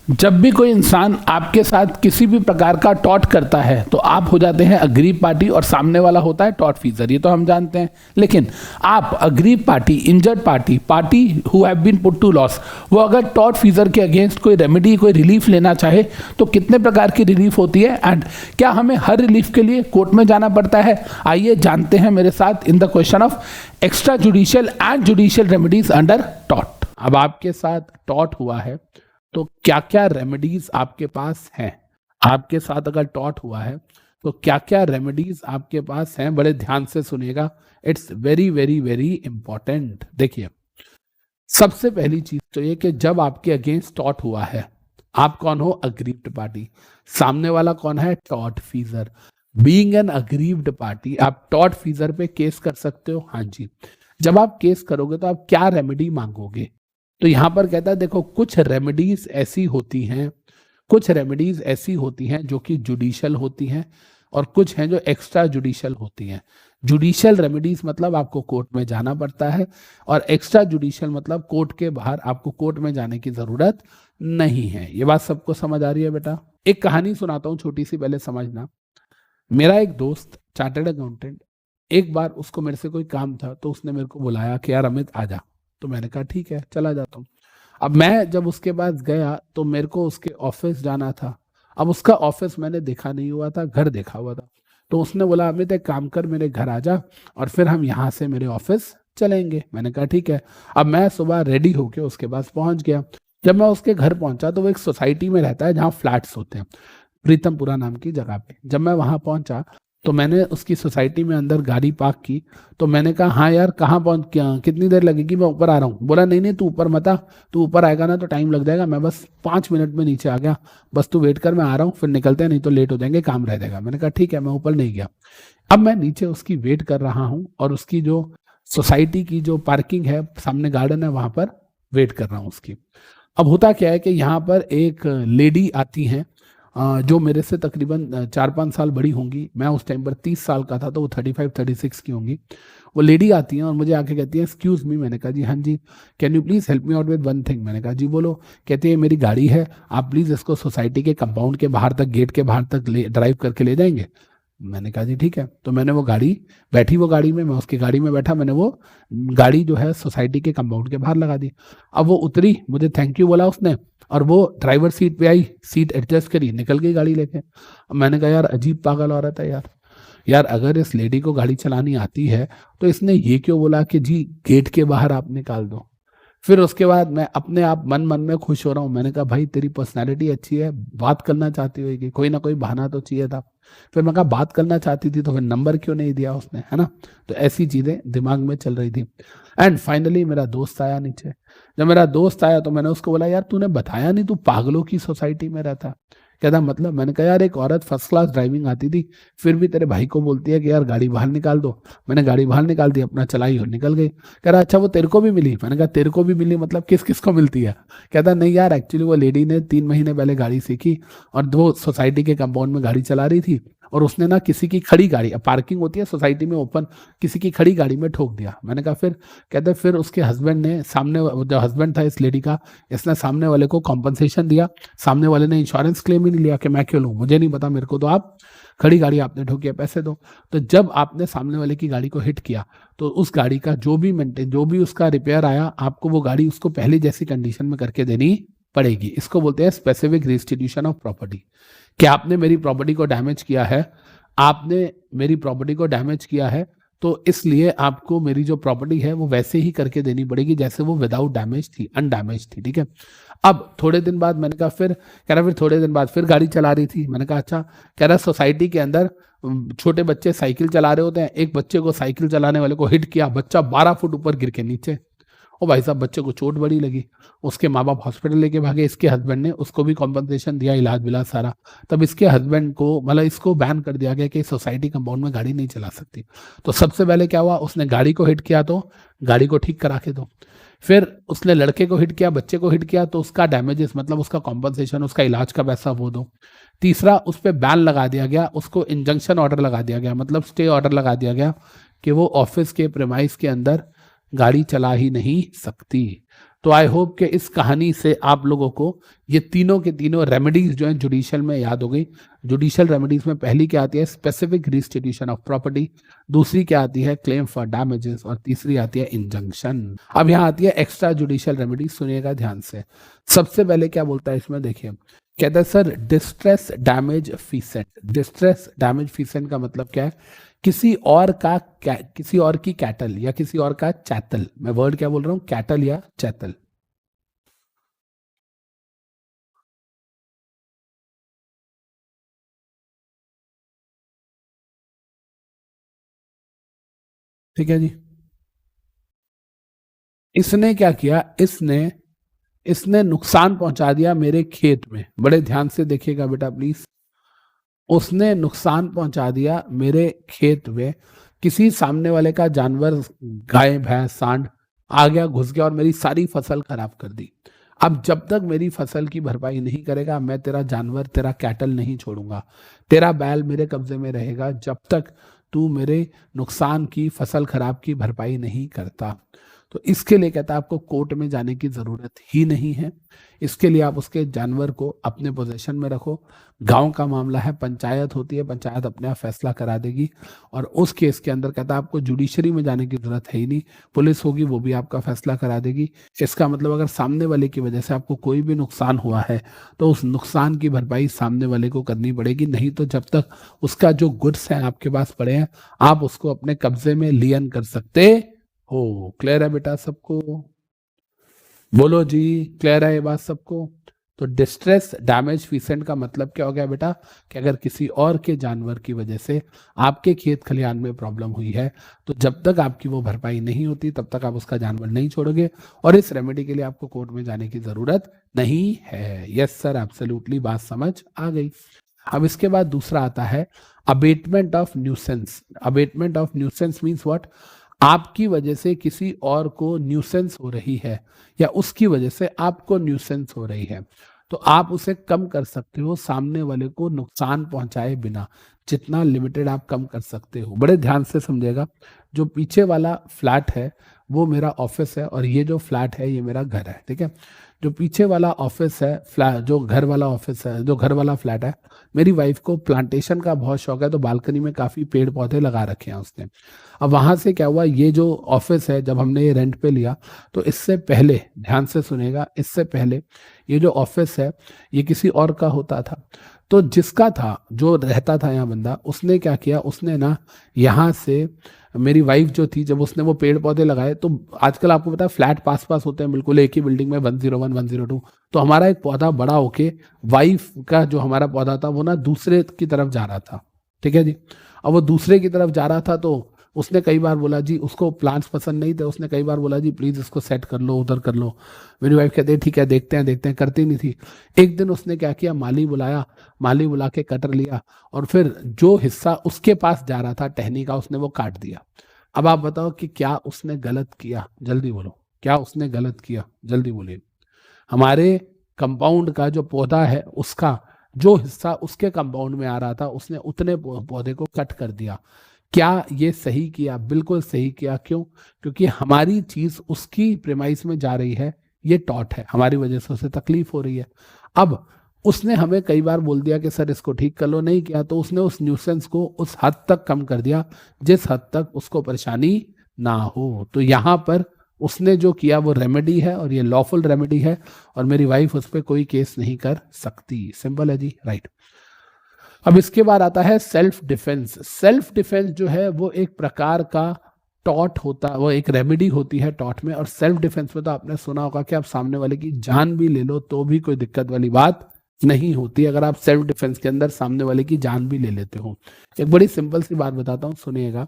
जब भी कोई इंसान आपके साथ किसी भी प्रकार का टॉट करता है तो आप हो जाते हैं अग्रीव पार्टी और सामने वाला होता है टॉट फीजर, ये तो हम जानते हैं। लेकिन आप aggrieved party, injured party, party who have been put to loss, वो अगर टॉट फीजर के अगेंस्ट कोई रेमेडी, कोई रिलीफ लेना चाहे तो कितने प्रकार की रिलीफ होती है एंड क्या हमें हर रिलीफ के लिए कोर्ट में जाना पड़ता है? आइए जानते हैं मेरे साथ in the question of extra judicial and judicial remedies under taught. अब आपके साथ टॉट हुआ है तो क्या क्या रेमेडीज आपके पास हैं? आपके साथ अगर टॉट हुआ है तो क्या क्या रेमेडीज आपके पास हैं? बड़े ध्यान से सुनिएगा, it's very very very important. देखिए, सबसे पहली चीज तो ये कि जब आपके अगेंस्ट टॉट हुआ है, आप कौन हो? Aggrieved party. सामने वाला कौन है? Tortfeasor. Being an aggrieved party, आप टॉट फीजर पे केस कर सकते हो। हाँ जी। जब आप केस करोगे तो आप क्या रेमेडी मांगोगे? तो यहां पर कहता है देखो, कुछ रेमेडीज ऐसी होती हैं, कुछ रेमेडीज ऐसी होती हैं जो कि जुडिशियल होती हैं और कुछ हैं जो एक्स्ट्रा जुडिशियल होती हैं। जुडिशियल रेमेडीज मतलब आपको कोर्ट में जाना पड़ता है और एक्स्ट्रा जुडिशियल मतलब कोर्ट के बाहर आपको कोर्ट में जाने की जरूरत नहीं है। ये बात सबको समझ आ रही है बेटा? एक कहानी सुनाता हूं छोटी सी, पहले समझना। मेरा एक दोस्त चार्टर्ड अकाउंटेंट, एक बार उसको मेरे से कोई काम था तो उसने मेरे को बुलाया कि यार अमित आ जा। तो मैंने कहा ठीक है, चला जाता हूँ। अब मैं जब उसके पास गया तो मेरे को उसके ऑफिस जाना था। अब उसका ऑफिस मैंने देखा नहीं हुआ था, घर देखा हुआ था। तो उसने बोला अमित एक काम कर, मेरे घर आ जा और फिर हम यहाँ से मेरे ऑफिस चलेंगे। मैंने कहा ठीक है। अब मैं सुबह रेडी होके उसके पास पहुंच गया। जब मैं उसके घर पहुंचा तो वो एक सोसाइटी में रहता है जहाँ फ्लैट्स होते हैं, प्रीतमपुरा नाम की जगह पे। जब मैं वहां पहुंचा तो मैंने उसकी सोसाइटी में अंदर गाड़ी पार्क की। तो मैंने कहा हाँ यार कहाँ पहुंच गया, कितनी देर लगेगी, मैं ऊपर आ रहा हूँ। बोला नहीं नहीं तू ऊपर मत आ, तू ऊपर आएगा ना तो टाइम लग जाएगा, मैं बस 5 मिनट में नीचे आ गया, बस तू वेट कर, मैं आ रहा हूँ, फिर निकलते हैं, नहीं तो लेट हो जाएंगे, काम रह जाएगा। मैंने कहा ठीक है, मैं ऊपर नहीं गया। अब मैं नीचे उसकी वेट कर रहा हूँ और उसकी जो सोसाइटी की जो पार्किंग है, सामने गार्डन है, वहां पर वेट कर रहा हूँ उसकी। अब होता क्या है कि यहाँ पर एक लेडी आती हैं जो मेरे से तकरीबन 4-5 साल बड़ी होंगी। मैं उस टाइम पर 30 साल का था तो वो 35-36 की होंगी। वो लेडी आती हैं और मुझे आके कहती है एक्सक्यूज मी। मैंने कहा जी हाँ जी। Can you please help me out with one thing. मैंने कहा जी बोलो। कहती है मेरी गाड़ी है, आप प्लीज़ इसको सोसाइटी के कंपाउंड के बाहर तक, गेट के बाहर तक ड्राइव करके ले जाएंगे। मैंने कहा जी ठीक है। तो मैंने वो गाड़ी, बैठी वो गाड़ी में, मैं उसकी गाड़ी में बैठा, मैंने वो गाड़ी जो है सोसाइटी के कंपाउंड के बाहर लगा दी। अब वो उतरी, मुझे थैंक यू बोला उसने और वो ड्राइवर सीट पे आई, सीट एडजस्ट करी, निकल गई गाड़ी लेके। अब मैंने कहा यार अजीब पागल औरत है यार। यार अगर इस लेडी को गाड़ी चलानी आती है तो इसने ये क्यों बोला कि जी गेट के बाहर आप निकाल दो। फिर उसके बाद मैं अपने आप मन मन में खुश हो रहा हूँ। मैंने कहा भाई तेरी पर्सनैलिटी अच्छी है, बात करना चाहती होगी, कोई ना कोई बहाना तो चाहिए था। फिर मैं कहा बात करना चाहती थी तो फिर नंबर क्यों नहीं दिया उसने, है ना? तो ऐसी चीज़ें दिमाग में चल रही थी। एंड फाइनली मेरा दोस्त आया नीचे। जब मेरा दोस्त आया तो मैंने उसको बोला यार तूने बताया नहीं, तू पागलों की सोसाइटी में रहता। कहता मतलब? मैंने कहा यार एक औरत फर्स्ट क्लास ड्राइविंग आती थी, फिर भी तेरे भाई को बोलती है कि यार गाड़ी बाहर निकाल दो। मैंने गाड़ी बाहर निकाल दी, अपना चलाई और निकल गई। कह रहा अच्छा वो तेरे को भी मिली? मैंने कहा तेरे को भी मिली मतलब किस किस को मिलती है? कहता नहीं यार एक्चुअली वो लेडी ने 3 महीने पहले गाड़ी सीखी और वो सोसाइटी के कंपाउंड में गाड़ी चला रही थी और उसने ना किसी की खड़ी गाड़ी, पार्किंग होती है सोसाइटी में ओपन, किसी की खड़ी गाड़ी में ठोक दिया। मैंने कहा फिर? कहते फिर उसके हस्बैंड ने, सामने जो हस्बैंड था इस लेडी का, इसने सामने वाले को कॉम्पनसेशन दिया। सामने वाले ने इंश्योरेंस क्लेम ही नहीं लिया कि मैं क्यों लूँ, मुझे नहीं पता, मेरे को तो आप खड़ी गाड़ी आपने ठोकी है, पैसे दो। तो जब आपने सामने वाले की गाड़ी को हिट किया तो उस गाड़ी का जो भी मेंटेन, जो भी उसका रिपेयर आया, आपको वो गाड़ी उसको पहले जैसी कंडीशन में करके देनी पड़ेगी। इसको बोलते हैं स्पेसिफिक रिस्टिट्यूशन ऑफ प्रॉपर्टी। कि आपने मेरी प्रॉपर्टी को डैमेज किया है, आपने मेरी प्रॉपर्टी को डैमेज किया है तो इसलिए आपको मेरी जो प्रॉपर्टी है वो वैसे ही करके देनी पड़ेगी जैसे वो विदाउट डैमेज थी, अनडैमेज थी। ठीक है। अब थोड़े दिन बाद मैंने कहा फिर? कह रहा फिर थोड़े दिन बाद फिर गाड़ी चला रही थी। मैंने कहा अच्छा। कह रहा सोसाइटी के अंदर छोटे बच्चे साइकिल चला रहे होते हैं, एक बच्चे को साइकिल चलाने वाले को हिट किया, बच्चा 12 फुट ऊपर गिर के नीचे। ओ भाई साहब बच्चे को चोट बड़ी लगी, उसके माँ बाप हॉस्पिटल लेके भागे। इसके हस्बैंड ने उसको भी कॉम्पनसेशन दिया, इलाज विलाज सारा। तब इसके हस्बैंड को, मतलब इसको बैन कर दिया गया कि सोसाइटी कंपाउंड में गाड़ी नहीं चला सकती। तो सबसे पहले क्या हुआ, उसने गाड़ी को हिट किया तो गाड़ी को ठीक करा के दो। फिर उसने लड़के को हिट किया, बच्चे को हिट किया तो उसका डैमेजेस, मतलब उसका कॉम्पनसेशन, उसका इलाज का पैसा वो दो। तीसरा, उस पर बैन लगा दिया गया, उसको इंजंक्शन ऑर्डर लगा दिया गया, मतलब स्टे ऑर्डर लगा दिया गया कि वो ऑफिस के प्रेमाइस के अंदर गाड़ी चला ही नहीं सकती। तो आई होप कि इस कहानी से आप लोगों को ये तीनों के तीनों रेमेडीज जो हैं जुडिशियल में याद हो गई। जुडिशियल रेमेडीज में पहली क्या आती है, स्पेसिफिक रिस्टिट्यूशन ऑफ प्रॉपर्टी, दूसरी क्या आती है, क्लेम फॉर डैमेजेस, और तीसरी आती है इंजंक्शन। अब यहाँ आती है एक्स्ट्रा जुडिशियल रेमेडीज, सुनिएगा ध्यान से। सबसे पहले क्या बोलता है इसमें, देखिए कहता है sir distress damage feasant. Distress damage feasant का मतलब क्या है, किसी और किसी और की कैटल या किसी और का चैतल, मैं वर्ड क्या बोल रहा हूं, कैटल या चैतल। ठीक है जी। इसने क्या किया, इसने इसने नुकसान पहुंचा दिया मेरे खेत में। बड़े ध्यान से देखिएगा बेटा प्लीज। उसने नुकसान पहुंचा दिया मेरे खेत में, किसी सामने वाले का जानवर, गाय भैंस सांड आ गया, घुस गया और मेरी सारी फसल खराब कर दी। अब जब तक मेरी फसल की भरपाई नहीं करेगा, मैं तेरा जानवर, तेरा कैटल नहीं छोड़ूंगा, तेरा बैल मेरे कब्जे में रहेगा जब तक तू मेरे नुकसान की, फसल खराब की भरपाई नहीं करता। तो इसके लिए कहता है आपको कोर्ट में जाने की जरूरत ही नहीं है। इसके लिए आप उसके जानवर को अपने पोजीशन में रखो। गांव का मामला है, पंचायत होती है, पंचायत अपने आप फैसला करा देगी। और उस केस के अंदर कहता है आपको जुडिशरी में जाने की जरूरत है ही नहीं, पुलिस होगी वो भी आपका फैसला करा देगी। इसका मतलब अगर सामने वाले की वजह से आपको कोई भी नुकसान हुआ है तो उस नुकसान की भरपाई सामने वाले को करनी पड़ेगी। नहीं तो जब तक उसका जो गुड्स है आपके पास पड़े हैं, आप उसको अपने कब्जे में लियन कर सकते हो। क्लियर है बेटा सबको? बोलो जी, क्लियर है ये बात सबको? तो डिस्ट्रेस डैमेज फीसेंट का मतलब क्या हो गया बेटा, कि अगर किसी और के जानवर की वजह से आपके खेत खलिहान में प्रॉब्लम हुई है, तो जब तक आपकी वो भरपाई नहीं होती तब तक आप उसका जानवर नहीं छोड़ोगे, और इस रेमेडी के लिए आपको कोर्ट में जाने की जरूरत नहीं है। यस सर, एब्सोल्युटली, बात समझ आ गई। अब इसके बाद दूसरा आता है abatement of nuisance. Abatement of nuisance means what, आपकी वजह से किसी और को न्यूसेंस हो रही है या उसकी वजह से आपको न्यूसेंस हो रही है, तो आप उसे कम कर सकते हो सामने वाले को नुकसान पहुंचाए बिना। जितना लिमिटेड आप कम कर सकते हो। बड़े ध्यान से समझेगा। जो पीछे वाला फ्लैट है वो मेरा ऑफिस है, और ये जो फ्लैट है ये मेरा घर है, ठीक है। जो पीछे वाला ऑफिस है, फ्लैट, जो घर वाला ऑफिस है, जो घर वाला फ्लैट है, मेरी वाइफ को प्लांटेशन का बहुत शौक है, तो बालकनी में काफी पेड़ पौधे लगा रखे हैं उसने। अब वहां से क्या हुआ, ये जो ऑफिस है जब हमने ये रेंट पे लिया, तो इससे पहले, ध्यान से सुनेगा, इससे पहले ये जो ऑफिस है ये किसी और का होता था। तो जिसका था, जो रहता था यहाँ बंदा, उसने क्या किया, उसने ना यहाँ से, मेरी वाइफ जो थी, जब उसने वो पेड़ पौधे लगाए, तो आजकल आपको पता है फ्लैट पास पास होते हैं बिल्कुल एक ही बिल्डिंग में, 101 102। तो हमारा एक पौधा बड़ा होके, वाइफ का जो हमारा पौधा था वो ना दूसरे की तरफ जा रहा था, ठीक है जी। अब वो दूसरे की तरफ जा रहा था, तो उसने कई बार बोला जी, उसको प्लांट्स पसंद नहीं थे, उसने कई बार बोला जी प्लीज इसको सेट कर लो, उधर कर लो। मेरी वाइफ कहते ठीक है, देखते हैं, करती नहीं थी। एक दिन उसने क्या किया, माली बुलाया, माली बुला के कटर लिया, और फिर जो हिस्सा उसके पास जा रहा था टहनी का, उसने वो काट दिया। अब आप बताओ कि क्या उसने गलत किया, जल्दी बोलो, क्या उसने गलत किया, जल्दी बोलिए। हमारे कंपाउंड का जो पौधा है उसका जो हिस्सा उसके कंपाउंड में आ रहा था, उसने उतने पौधे को कट कर दिया। क्या ये सही किया? बिल्कुल सही किया। क्यों? क्योंकि हमारी चीज उसकी प्रेमाइस में जा रही है, ये टॉट है, हमारी वजह से उसे तकलीफ हो रही है। अब उसने हमें कई बार बोल दिया कि सर इसको ठीक कर लो, नहीं किया, तो उसने उस न्यूसेंस को उस हद तक कम कर दिया जिस हद तक उसको परेशानी ना हो। तो यहाँ पर उसने जो किया वो रेमेडी है, और ये लॉफुल रेमेडी है, और मेरी वाइफ उस पर कोई केस नहीं कर सकती। सिंपल है जी, राइट। अब इसके बाद आता है सेल्फ डिफेंस। सेल्फ डिफेंस जो है वो एक प्रकार का टॉट होता, वो एक रेमेडी होती है टॉट में। और सेल्फ डिफेंस में तो आपने सुना होगा कि आप सामने वाले की जान भी ले लो तो भी कोई दिक्कत वाली बात नहीं होती, अगर आप सेल्फ डिफेंस के अंदर सामने वाले की जान भी ले लेते हो। एक बड़ी सिंपल सी बात बताता हूँ, सुनिएगा।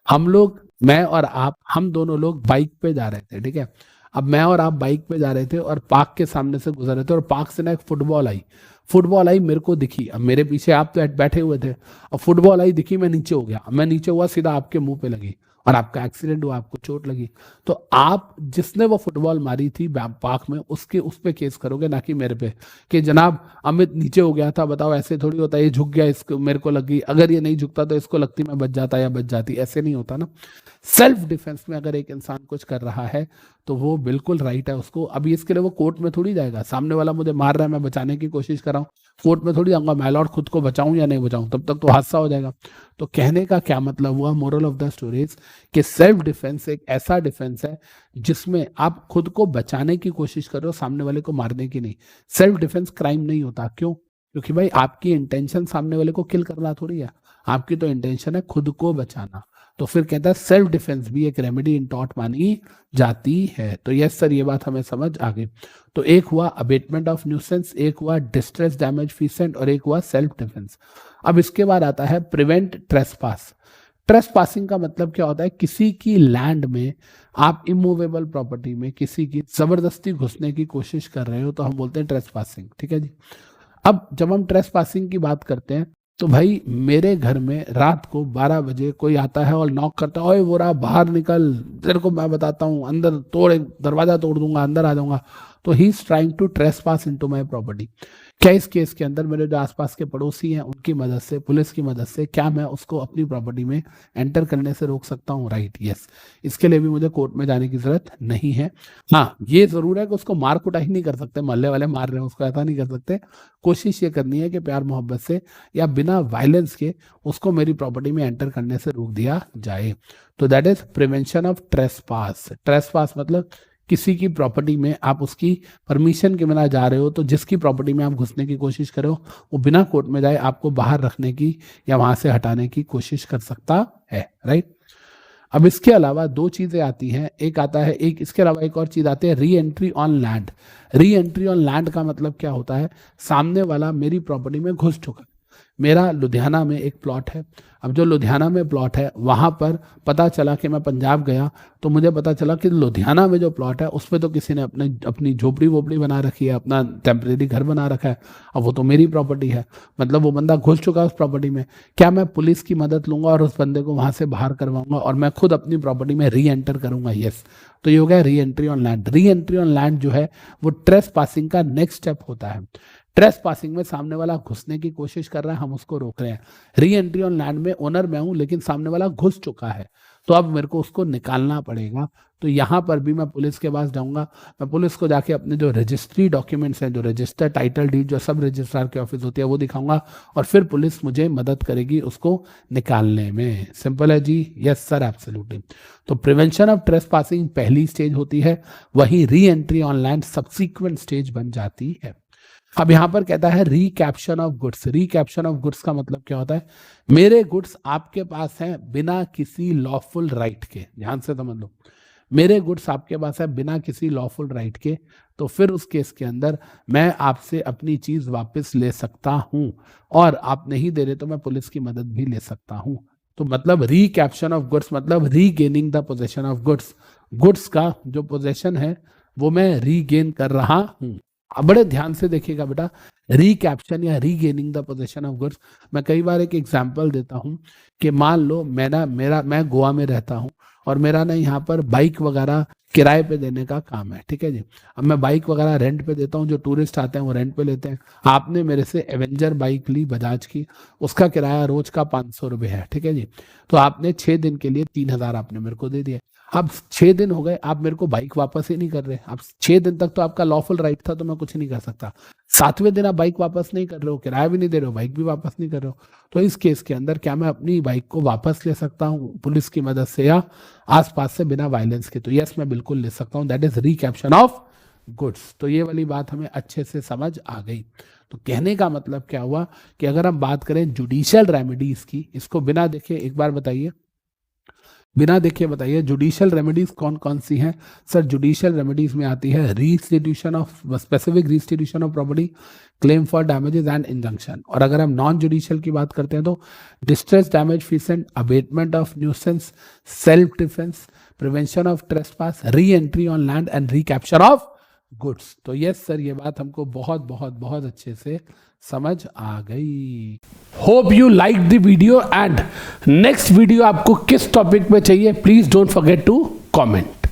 हम लोग, मैं और आप, हम दोनों लोग बाइक पे जा रहे थे, ठीक है। अब मैं और आप बाइक पे जा रहे थे और पार्क के सामने से गुजर रहे थे, और पार्क से ना एक फुटबॉल आई मेरे को दिखी। अब मेरे पीछे आप तो बैठे हुए थे, और फुटबॉल आई दिखी, मैं नीचे हो गया, मैं नीचे हुआ, सीधा आपके मुंह पे लगी और आपका एक्सीडेंट हुआ, आपको चोट लगी। तो आप, जिसने वो फुटबॉल मारी थी पार्क में, उसके उस पे केस करोगे, ना कि मेरे पे, कि जनाब अमित नीचे हो गया था, बताओ ऐसे थोड़ी होता है, ये झुक गया, इसको मेरे को लग गई, अगर ये नहीं झुकता तो इसको लगती, मैं बच जाता या बच जाती, ऐसे नहीं होता ना। सेल्फ डिफेंस में अगर एक इंसान कुछ कर रहा है तो वो बिल्कुल राइट है उसको। अभी इसके लिए वो कोर्ट में थोड़ी जाएगा, सामने वाला मुझे मार रहा है, मैं बचाने की कोशिश कर रहा हूँ, कोर्ट में थोड़ी जाऊंगा माय लॉर्ड खुद को बचाऊं या नहीं बचाऊं, तब तक तो हादसा हो जाएगा। तो कहने का क्या मतलब हुआ, मोरल ऑफ द स्टोरीज कि सेल्फ डिफेंस एक ऐसा डिफेंस है जिसमें आप खुद को बचाने की कोशिश कर रहे हो, सामने वाले को मारने की नहीं। सेल्फ डिफेंस क्राइम नहीं होता, क्यों? क्योंकि भाई आपकी इंटेंशन सामने वाले को किल करना थोड़ी है, आपकी तो इंटेंशन है खुद को बचाना। तो फिर कहता है सेल्फ डिफेंस भी एक रेमेडी इन टॉर्ट मानी जाती है। तो यस सर, ये बात हमें समझ आ गई। तो एक हुआ अबेटमेंट ऑफ न्यूसेंस, एक हुआ डिस्ट्रेस डैमेज फीसेंट और एक हुआ सेल्फ डिफेंस। अब इसके बाद आता है प्रिवेंट ट्रेसपास। ट्रेसपासिंग का मतलब क्या होता है, किसी की लैंड में आप इमूवेबल प्रॉपर्टी में किसी की जबरदस्ती घुसने की कोशिश कर रहे हो तो हम बोलते हैं ट्रेसपासिंग। ठीक है जी। अब जब हम ट्रेसपासिंग की बात करते हैं तो भाई मेरे घर में रात को 12 बजे कोई आता है और नॉक करता है, ओए वो रहा बाहर निकल, तेरे को मैं बताता हूँ, अंदर तोड़, दरवाजा तोड़ दूंगा, अंदर आ जाऊंगा। तो he is trying to trespass into my property. क्या इस केस के अंदर मेरे जो आसपास के पड़ोसी हैं उनकी मदद से, पुलिस की मदद से, क्या मैं उसको अपनी प्रॉपर्टी में एंटर करने से रोक सकता हूँ? Right, yes. इसके लिए भी मुझे कोर्ट में जाने की जरूरत नहीं है। हाँ, ये जरूर है कि उसको मार कुटाई नहीं कर सकते, मोहल्ले वाले मार रहे हैं उसको, ऐसा नहीं कर सकते। कोशिश ये करनी है कि प्यार मोहब्बत से या बिना वायलेंस के उसको मेरी प्रॉपर्टी में एंटर करने से रोक दिया जाए। तो that is prevention of trespass. Trespass मतलब किसी की प्रॉपर्टी में आप उसकी परमिशन के बिना जा रहे हो, तो जिसकी प्रॉपर्टी में आप घुसने की कोशिश कर रहे हो वो बिना कोर्ट में जाए आपको बाहर रखने की या वहां से हटाने की कोशिश कर सकता है। राइट। अब इसके अलावा दो चीजें आती हैं, एक आता है, एक इसके अलावा एक और चीज आती है re entry on land. Re entry on land का मतलब क्या होता है, सामने वाला मेरी प्रॉपर्टी में घुस चुका। मेरा लुधियाना में एक प्लॉट है, अब जो लुधियाना में प्लॉट है वहां पर पता चला कि मैं पंजाब गया तो मुझे पता चला कि लुधियाना में जो प्लॉट है उस पर तो किसी ने अपनी झोपड़ी वोपड़ी बना रखी है, अपना टेम्परेरी घर बना रखा है, अब वो तो मेरी प्रॉपर्टी है, मतलब वो बंदा घुस चुका है उस प्रॉपर्टी में। क्या मैं पुलिस की मदद लूंगा और उस बंदे को वहां से बाहर करवाऊंगा और मैं खुद अपनी प्रॉपर्टी में री एंटर करूंगा? यस। तो ये हो गया re entry on land. Re entry on land जो है वो ट्रेस पासिंग का नेक्स्ट स्टेप होता है। ट्रेस पासिंग में सामने वाला घुसने की कोशिश कर रहा है, हम उसको रोक रहे हैं। री एंट्री ऑन लैंड में ओनर मैं हूं लेकिन सामने वाला घुस चुका है, तो अब मेरे को उसको निकालना पड़ेगा। तो यहां पर भी मैं पुलिस के पास जाऊंगा, मैं पुलिस को जाके अपने जो रजिस्ट्री डॉक्यूमेंट्स हैं, जो रजिस्टर, टाइटल डीड, जो सब रजिस्ट्रार के ऑफिस होती है वो दिखाऊंगा और फिर पुलिस मुझे मदद करेगी उसको निकालने में। सिंपल है जी। Yes sir, absolutely. तो प्रिवेंशन ऑफ ट्रेस पासिंग पहली स्टेज होती है, वही reentry on land subsequent stage बन जाती है। अब यहां पर कहता है recaption of goods. Recaption of goods का मतलब क्या होता है, मेरे गुड्स आपके पास हैं बिना किसी लॉफुल राइट के, ध्यान से समझ लो, मेरे गुड्स आपके पास है बिना किसी लॉफुल राइट के, तो फिर उस केस के अंदर मैं आपसे अपनी चीज वापस ले सकता हूं और आप नहीं दे रहे तो मैं पुलिस की मदद भी ले सकता हूं। तो मतलब रिकैप्शन ऑफ गुड्स मतलब regaining the possession of goods. Goods का जो पोजेशन है वो मैं रीगेन कर रहा हूं। अब बड़े ध्यान से देखिएगा बेटा, रिकैप्शन या regaining the possession of goods, मैं कई बार एक एग्जांपल देता हूं कि मान लो मैं गोवा में रहता हूं और मेरा ना यहाँ पर बाइक वगैरह किराए पे देने का काम है। ठीक है जी। अब मैं बाइक वगैरह रेंट पे देता हूँ, जो टूरिस्ट आते हैं वो रेंट पे लेते हैं। आपने मेरे से एवेंजर बाइक ली बजाज की, उसका किराया रोज का 500 रुपये है। ठीक है जी। तो आपने 6 दिन के लिए 3000 आपने मेरे को दे दिया। अब 6 दिन हो गए, आप मेरे को बाइक वापस ही नहीं कर रहे। अब 6 दिन तक तो आपका लॉफुल राइट था, तो मैं कुछ नहीं कर सकता। 7वें दिन आप बाइक वापस नहीं कर रहे हो, किराया भी नहीं दे रहे हो, बाइक भी वापस नहीं कर रहे हो, तो इस केस के अंदर क्या मैं अपनी बाइक को वापस ले सकता हूँ पुलिस की मदद से या आसपास से बिना वायलेंस के? तो यस, मैं बिल्कुल ले सकता हूँ। That is recaption of goods. तो ये वाली बात हमें अच्छे से समझ आ गई। तो कहने का मतलब क्या हुआ कि अगर हम बात करें जुडिशियल रेमेडीज की, इसको बिना देखे एक बार बताइए, बिना देखे बताइए जुडिशियल रेमेडीज कौन कौन सी हैं? सर जुडिशियल रेमेडीज में आती है restitution of specific restitution of property, claim for damages and injunction. और अगर हम नॉन जुडिशियल की बात करते हैं तो distress damage feasant, abatement of nuisance, self defence, prevention of trespass, reentry on land and recapture of goods. तो yes sir, ये बात हमको बहुत बहुत बहुत अच्छे से समझ आ गई। Hope you like the video and next video आपको किस टॉपिक पे चाहिए, please don't forget to comment.